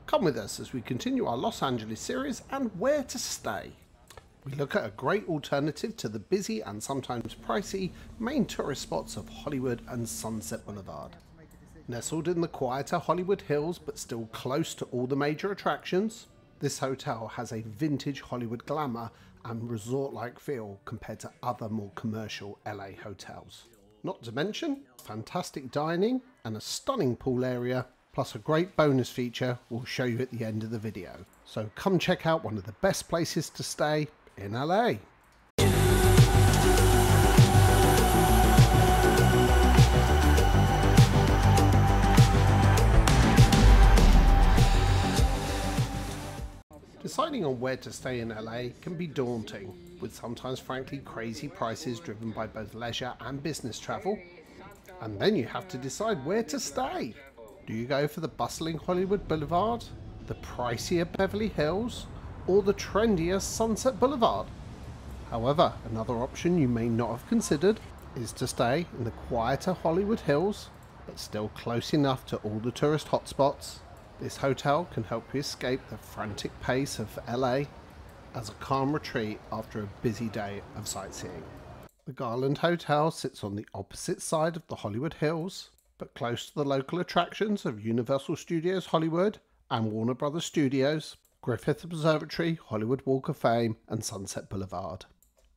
Come with us as we continue our Los Angeles series and where to stay. We look at a great alternative to the busy and sometimes pricey main tourist spots of Hollywood and Sunset Boulevard. Nestled in the quieter Hollywood Hills but still close to all the major attractions, this hotel has a vintage Hollywood glamour and resort-like feel compared to other more commercial LA hotels. Not to mention fantastic dining and a stunning pool area, plus a great bonus feature we'll show you at the end of the video. So come check out one of the best places to stay in LA. Deciding on where to stay in LA can be daunting, with sometimes frankly crazy prices driven by both leisure and business travel. And then you have to decide where to stay. Do you go for the bustling Hollywood Boulevard, the pricier Beverly Hills, or the trendier Sunset Boulevard? However, another option you may not have considered is to stay in the quieter Hollywood Hills, but still close enough to all the tourist hotspots. This hotel can help you escape the frantic pace of LA as a calm retreat after a busy day of sightseeing. The Garland Hotel sits on the opposite side of the Hollywood Hills, but close to the local attractions of Universal Studios Hollywood and Warner Brothers Studios, Griffith Observatory, Hollywood Walk of Fame and Sunset Boulevard.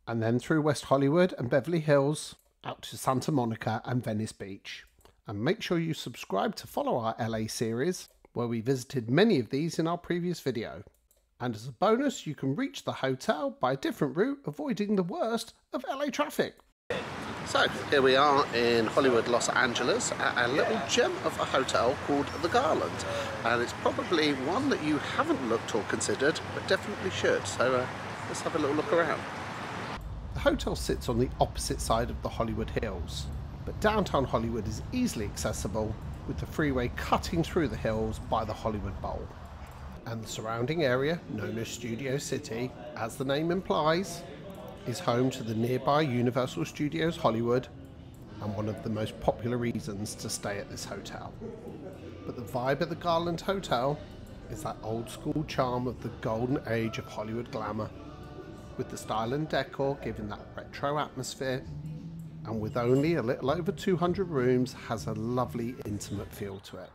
And then through West Hollywood and Beverly Hills, out to Santa Monica and Venice Beach. And make sure you subscribe to follow our LA series, where we visited many of these in our previous video. And as a bonus, you can reach the hotel by a different route, avoiding the worst of LA traffic. So here we are in Hollywood, Los Angeles, at a little gem of a hotel called the Garland. And it's probably one that you haven't looked or considered, but definitely should. So let's have a little look around. The hotel sits on the opposite side of the Hollywood Hills, but downtown Hollywood is easily accessible, with the freeway cutting through the hills by the Hollywood Bowl. And the surrounding area, known as Studio City, as the name implies, is home to the nearby Universal Studios Hollywood and one of the most popular reasons to stay at this hotel. But the vibe of the Garland Hotel is that old school charm of the golden age of Hollywood glamour, with the style and decor giving that retro atmosphere, and with only a little over 200 rooms has a lovely intimate feel to it.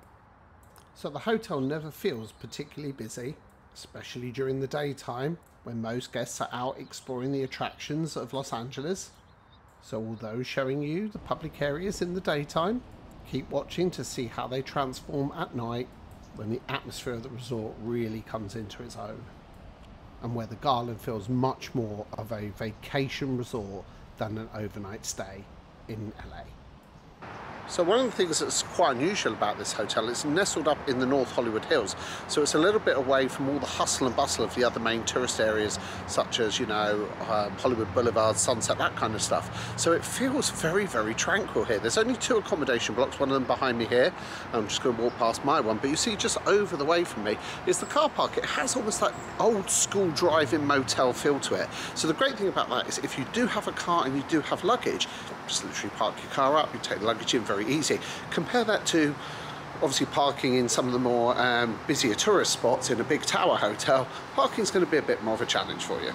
So the hotel never feels particularly busy, especially during the daytime when most guests are out exploring the attractions of Los Angeles. So although showing you the public areas in the daytime, keep watching to see how they transform at night when the atmosphere of the resort really comes into its own, and where the Garland feels much more of a vacation resort than an overnight stay in LA. So one of the things that's quite unusual about this hotel is nestled up in the North Hollywood Hills, so it's a little bit away from all the hustle and bustle of the other main tourist areas such as, Hollywood Boulevard, Sunset, that kind of stuff. So it feels very, very tranquil here. There's only 2 accommodation blocks, one of them behind me here. I'm just going to walk past my one, but you see just over the way from me is the car park. It has almost that old school drive-in motel feel to it. So the great thing about that is if you do have a car and you do have luggage, just literally park your car up, you take the luggage in, very easy. Compare that to obviously parking in some of the more busier tourist spots in a big tower hotel. Parking is going to be a bit more of a challenge for you.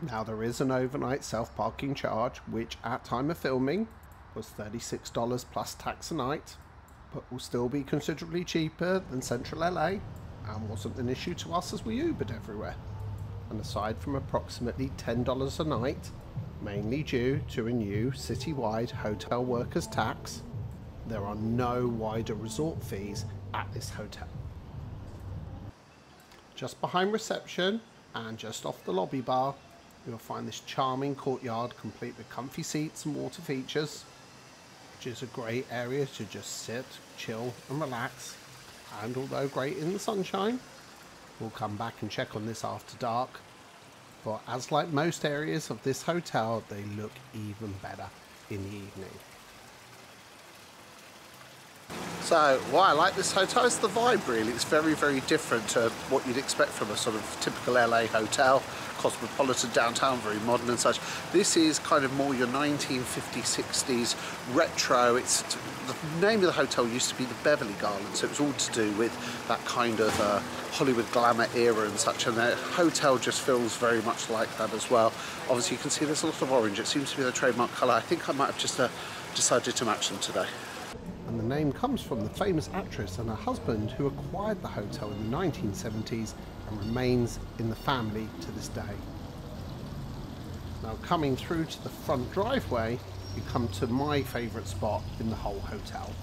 Now there is an overnight self-parking charge, which at time of filming was $36 plus tax a night, but will still be considerably cheaper than central LA and wasn't an issue to us as we Ubered everywhere. And aside from approximately $10 a night, mainly due to a new citywide hotel workers tax, there are no wider resort fees at this hotel. Just behind reception and just off the lobby bar, you'll find this charming courtyard complete with comfy seats and water features, which is a great area to just sit, chill and relax. And although great in the sunshine, we'll come back and check on this after dark. But as like most areas of this hotel, they look even better in the evening. So why I like this hotel is the vibe really. It's very, very different to what you'd expect from a sort of typical LA hotel. Cosmopolitan downtown, very modern and such. This is kind of more your 1950s, 60s retro. It's the name of the hotel used to be the Beverly Garland, so it was all to do with that kind of Hollywood glamour era and such, and the hotel just feels very much like that as well. Obviously you can see there's a lot of orange. It seems to be the trademark colour. I think I might have just decided to match them today. And the name comes from the famous actress and her husband who acquired the hotel in the 1970s and remains in the family to this day. Now coming through to the front driveway, you come to my favourite spot in the whole hotel.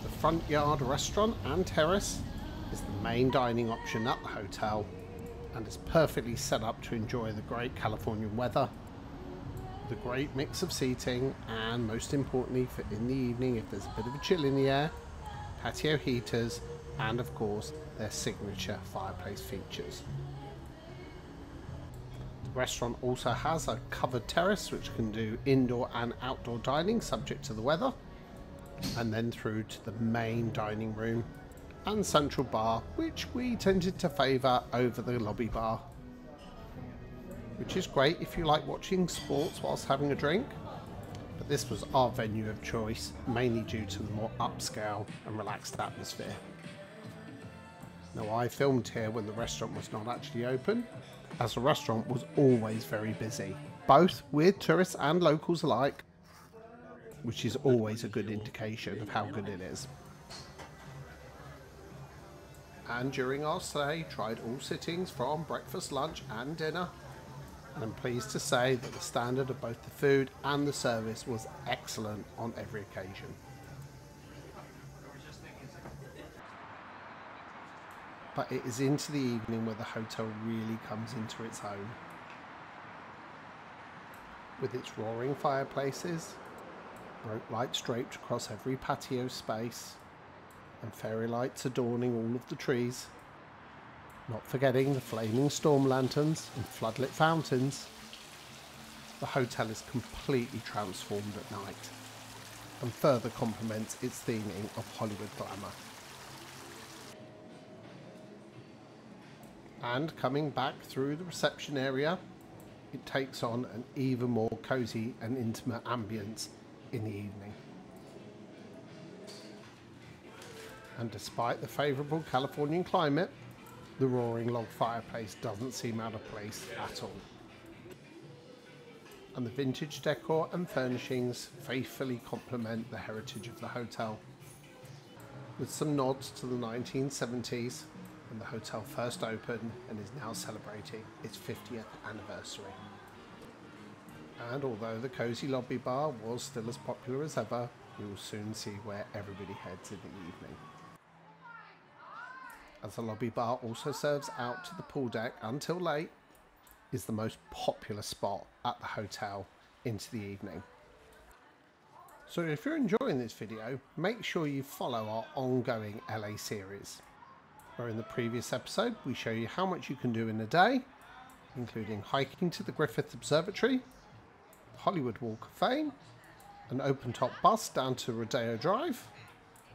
The front yard restaurant and terrace is the main dining option at the hotel and is perfectly set up to enjoy the great Californian weather. The great mix of seating, and most importantly for in the evening if there's a bit of a chill in the air, patio heaters, and of course their signature fireplace features. The restaurant also has a covered terrace which can do indoor and outdoor dining subject to the weather, and then through to the main dining room and central bar, which we tended to favour over the lobby bar, which is great if you like watching sports whilst having a drink, but this was our venue of choice, mainly due to the more upscale and relaxed atmosphere. Now I filmed here when the restaurant was not actually open, as the restaurant was always very busy, both with tourists and locals alike, which is always a good indication of how good it is. And during our stay, tried all sittings from breakfast, lunch and dinner. And I'm pleased to say that the standard of both the food and the service was excellent on every occasion. But it is into the evening where the hotel really comes into its own. With its roaring fireplaces, rope lights draped across every patio space, and fairy lights adorning all of the trees. Not forgetting the flaming storm lanterns and floodlit fountains, the hotel is completely transformed at night and further complements its theming of Hollywood glamour. And coming back through the reception area, it takes on an even more cosy and intimate ambience in the evening. And despite the favourable Californian climate, the roaring log fireplace doesn't seem out of place at all. And the vintage decor and furnishings faithfully complement the heritage of the hotel, with some nods to the 1970s when the hotel first opened and is now celebrating its 50th anniversary. And although the cosy lobby bar was still as popular as ever, we will soon see where everybody heads in the evening, as the lobby bar also serves out to the pool deck until late, is the most popular spot at the hotel into the evening. So if you're enjoying this video, make sure you follow our ongoing LA series, where in the previous episode we show you how much you can do in a day, including hiking to the Griffith Observatory, Hollywood Walk of Fame, an open top bus down to Rodeo Drive,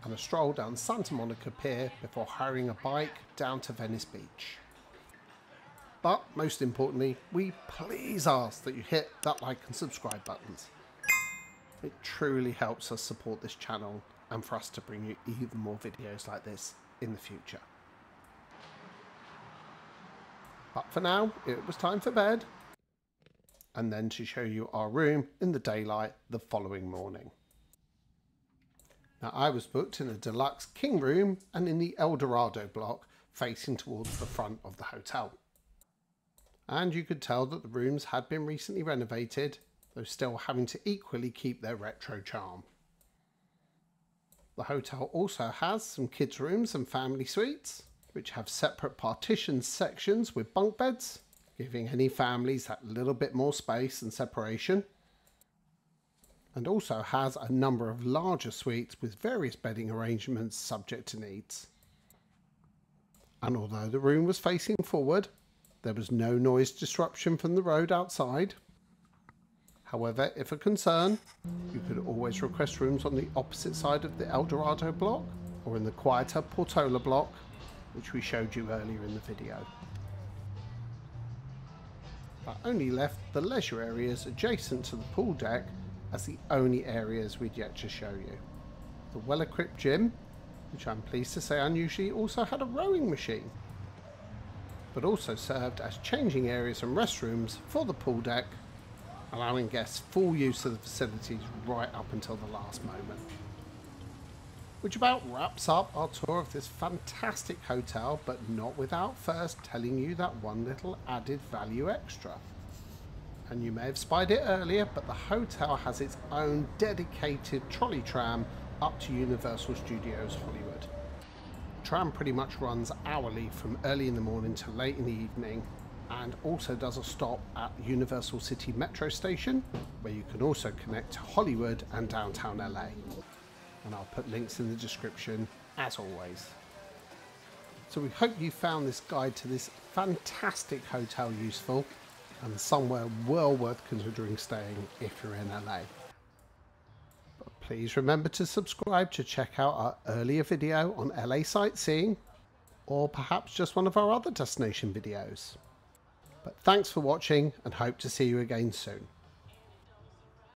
and a stroll down Santa Monica Pier before hiring a bike down to Venice Beach. But most importantly, we please ask that you hit that like and subscribe buttons. It truly helps us support this channel and for us to bring you even more videos like this in the future. But for now, it was time for bed, and then to show you our room in the daylight the following morning. Now I was booked in a deluxe king room and in the El Dorado block facing towards the front of the hotel. And you could tell that the rooms had been recently renovated, though still having to equally keep their retro charm. The hotel also has some kids' rooms and family suites, which have separate partition sections with bunk beds, giving any families that little bit more space and separation. And also has a number of larger suites with various bedding arrangements subject to needs. And although the room was facing forward, there was no noise disruption from the road outside. However, if a concern, you could always request rooms on the opposite side of the El Dorado block or in the quieter Portola block, which we showed you earlier in the video. That only left the leisure areas adjacent to the pool deck as the only areas we'd yet to show you. The well-equipped gym, which I'm pleased to say unusually also had a rowing machine, but also served as changing areas and restrooms for the pool deck, allowing guests full use of the facilities right up until the last moment. Which about wraps up our tour of this fantastic hotel, but not without first telling you that one little added value extra. And you may have spied it earlier, but the hotel has its own dedicated trolley tram up to Universal Studios Hollywood. The tram pretty much runs hourly from early in the morning to late in the evening, and also does a stop at Universal City Metro Station, where you can also connect to Hollywood and downtown LA. And I'll put links in the description as always. So we hope you found this guide to this fantastic hotel useful and somewhere well worth considering staying if you're in LA. But please remember to subscribe to check out our earlier video on LA sightseeing, or perhaps just one of our other destination videos. But thanks for watching and hope to see you again soon.